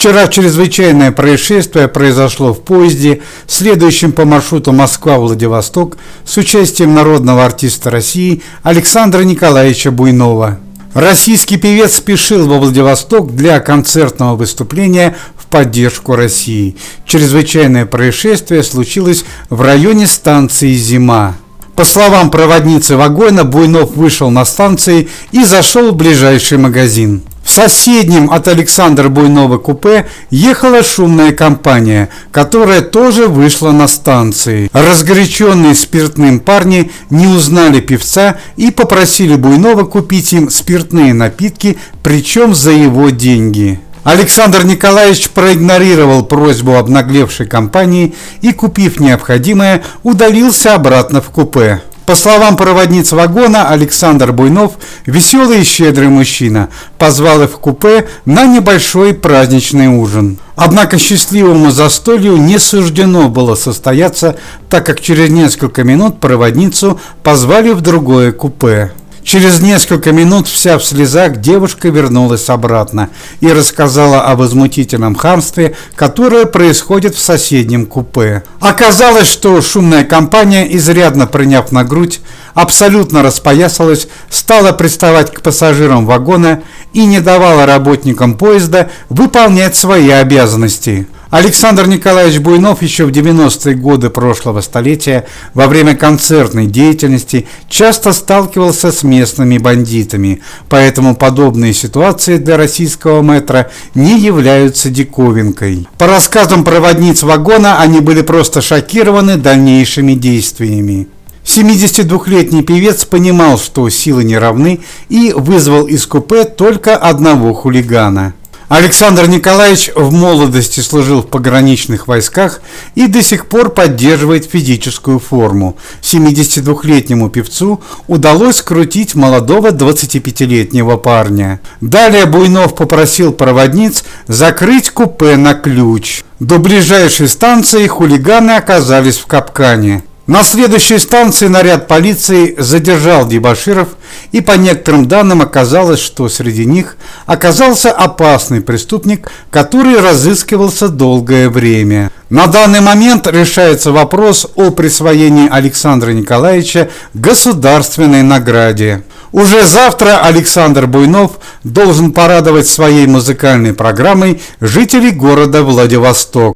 Вчера чрезвычайное происшествие произошло в поезде, следующем по маршруту Москва-Владивосток, с участием народного артиста России Александра Николаевича Буйнова. Российский певец спешил во Владивосток для концертного выступления в поддержку России. Чрезвычайное происшествие случилось в районе станции «Зима». По словам проводницы вагона, Буйнов вышел на станции и зашел в ближайший магазин. В соседнем от Александра Буйнова купе ехала шумная компания, которая тоже вышла на станции. Разгоряченные спиртным парни не узнали певца и попросили Буйнова купить им спиртные напитки, причем за его деньги. Александр Николаевич проигнорировал просьбу обнаглевшей компании и, купив необходимое, удалился обратно в купе. По словам проводниц вагона, Александр Буйнов, веселый и щедрый мужчина, позвал их в купе на небольшой праздничный ужин. Однако счастливому застолью не суждено было состояться, так как через несколько минут проводницу позвали в другое купе. Через несколько минут вся в слезах девушка вернулась обратно и рассказала о возмутительном хамстве, которое происходит в соседнем купе. Оказалось, что шумная компания, изрядно приняв на грудь, абсолютно распоясалась, стала приставать к пассажирам вагона и не давала работникам поезда выполнять свои обязанности. Александр Николаевич Буйнов еще в 90-е годы прошлого столетия во время концертной деятельности часто сталкивался с местными бандитами, поэтому подобные ситуации для российского мэтра не являются диковинкой. По рассказам проводниц вагона, они были просто шокированы дальнейшими действиями. 72-летний певец понимал, что силы не равны, и вызвал из купе только одного хулигана. Александр Николаевич в молодости служил в пограничных войсках и до сих пор поддерживает физическую форму. 72-летнему певцу удалось скрутить молодого 25-летнего парня. Далее Буйнов попросил проводниц закрыть купе на ключ. До ближайшей станции хулиганы оказались в капкане. На следующей станции наряд полиции задержал дебоширов, и по некоторым данным оказалось, что среди них оказался опасный преступник, который разыскивался долгое время. На данный момент решается вопрос о присвоении Александра Николаевича государственной награде. Уже завтра Александр Буйнов должен порадовать своей музыкальной программой жителей города Владивосток.